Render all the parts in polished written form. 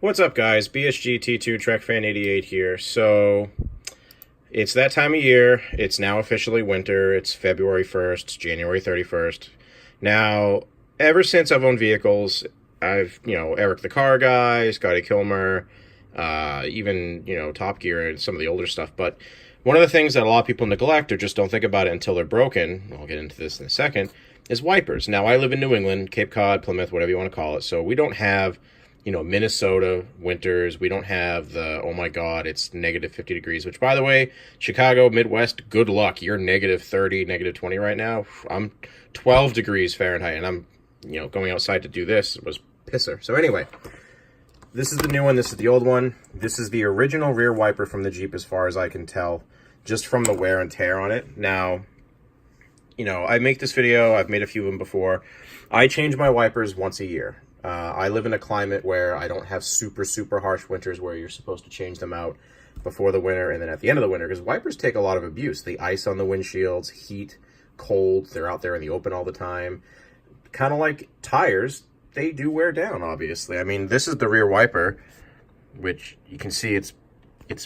What's up, guys? BSG T2 Trek Fan 88 here. So, it's that time of year. It's now officially winter. It's February 1st, January 31st. Now, ever since I've owned vehicles, I've, Eric the Car Guy, Scotty Kilmer, even, Top Gear and some of the older stuff. But one of the things that a lot of people neglect or just don't think about it until they're broken, I'll get into this in a second, is wipers. Now, I live in New England, Cape Cod, Plymouth, whatever you want to call it. So we don't have Minnesota winters. We don't have the, oh my God, it's negative 50 degrees, which, by the way, Chicago, Midwest, good luck. You're negative 30, negative 20 right now. I'm 12 degrees Fahrenheit, and I'm, going outside to do this. It was pisser. So anyway, this is the new one. This is the old one. This is the original rear wiper from the Jeep, as far as I can tell, just from the wear and tear on it. Now, I make this video. I've made a few of them before. I change my wipers once a year. I live in a climate where I don't have super, super harsh winters where you're supposed to change them out before the winter and then at the end of the winter, because wipers take a lot of abuse. The ice on the windshields, heat, cold, they're out there in the open all the time. Kind of like tires, they do wear down, obviously. I mean, this is the rear wiper, which you can see it's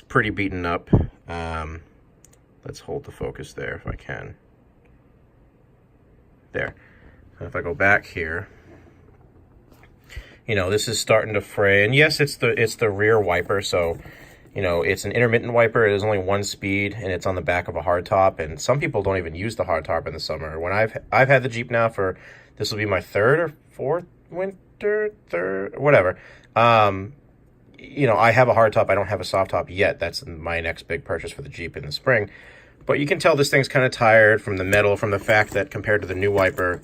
pretty beaten up. Let's hold the focus there if I can. There. And if I go back here, this is starting to fray. And yes, it's the rear wiper, so, it's an intermittent wiper. It is only one speed, and it's on the back of a hardtop. And some people don't even use the hardtop in the summer. When I've had the Jeep now for, this will be my third or fourth winter, whatever. I have a hardtop. I don't have a soft top yet. That's my next big purchase for the Jeep in the spring. But you can tell this thing's kind of tired from the metal, from the fact that compared to the new wiper,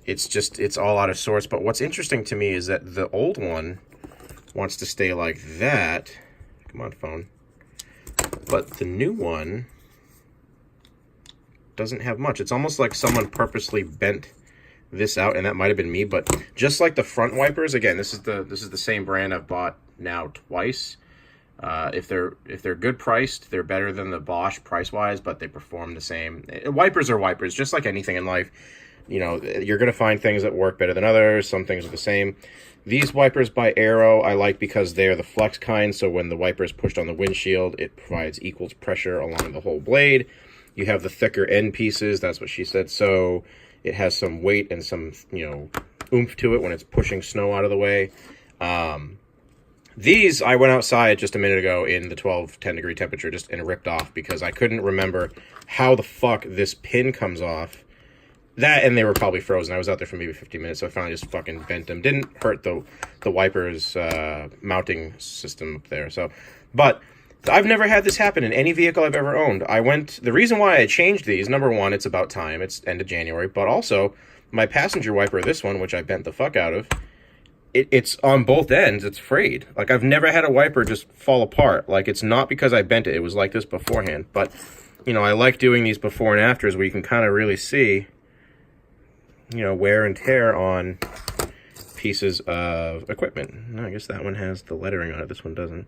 it's all out of sorts. But what's interesting to me is that the old one wants to stay like that. Come on, phone. But the new one doesn't have much. It's almost like someone purposely bent this out, and that might have been me. But just like the front wipers, again, this is the same brand I've bought now twice. If they're good priced, they're better than the Bosch price-wise, but they perform the same. Wipers are wipers, just like anything in life. You're going to find things that work better than others. Some things are the same. These wipers by Arrow I like because they're the flex kind, so when the wiper is pushed on the windshield, it provides equal pressure along the whole blade. You have the thicker end pieces, that's what she said, so it has some weight and some, oomph to it when it's pushing snow out of the way. These, I went outside just a minute ago in the 10 degree temperature and ripped off because I couldn't remember how the fuck this pin comes off. That, and they were probably frozen. I was out there for maybe 15 minutes, so I finally just fucking bent them. Didn't hurt the wipers mounting system up there. So, but I've never had this happen in any vehicle I've ever owned. The reason why I changed these, number one, it's about time. It's end of January. But also, my passenger wiper, this one, which I bent the fuck out of, it's on both ends. It's frayed. Like, I've never had a wiper just fall apart. Like, it's not because I bent it. It was like this beforehand. But, I like doing these before and afters where you can kind of really see, wear and tear on pieces of equipment. I guess that one has the lettering on it. This one doesn't.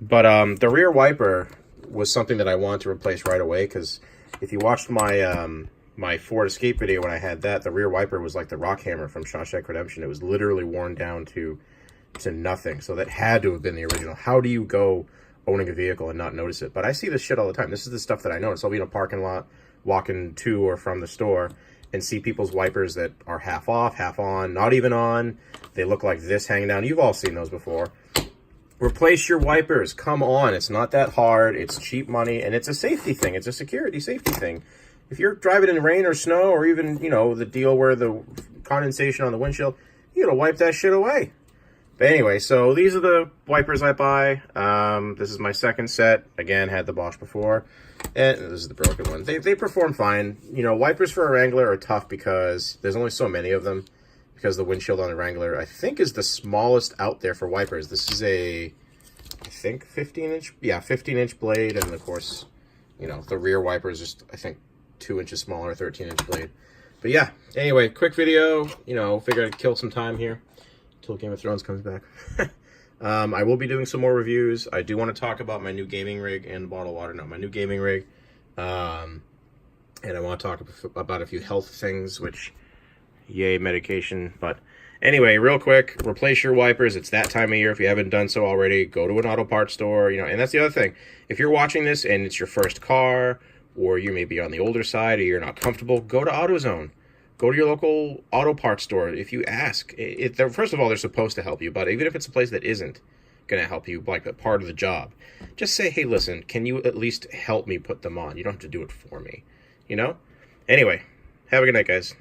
But the rear wiper was something that I wanted to replace right away, because if you watched my my Ford Escape video when I had that, the rear wiper was like the rock hammer from Shawshank Redemption. It was literally worn down to nothing. So that had to have been the original. How do you go owning a vehicle and not notice it? But I see this shit all the time. This is the stuff that I notice. I'll be in a parking lot walking to or from the store and see people's wipers that are half off, half on, not even on. They look like this hanging down. You've all seen those before. Replace your wipers. Come on. It's not that hard. It's cheap money, and it's a safety thing. It's a security safety thing. If you're driving in rain or snow, or even, the deal where the condensation on the windshield, you gotta wipe that shit away. But anyway, so these are the wipers I buy. This is my second set. Again, had the Bosch before. And this is the broken one. They perform fine. Wipers for a Wrangler are tough because there's only so many of them. Because the windshield on the Wrangler, I think, is the smallest out there for wipers. This is I think, 15-inch? Yeah, 15-inch blade. And, of course, the rear wiper is just, I think, 2 inches smaller, 13-inch blade. But, yeah. Anyway, quick video. Figured I'd kill some time here until Game of Thrones comes back. I will be doing some more reviews. I do want to talk about my new gaming rig and bottled water. No, my new gaming rig. And I want to talk about a few health things, which, yay, medication. But Anyway, real quick, replace your wipers. It's that time of year. If you haven't done so already, go to an auto parts store. And that's the other thing. If you're watching this and it's your first car, or you may be on the older side, or you're not comfortable, go to AutoZone. Go to your local auto parts store. If you ask, first of all, they're supposed to help you, but even if it's a place that isn't going to help you, like a part of the job, just say, hey, listen, can you at least help me put them on? You don't have to do it for me, Anyway, have a good night, guys.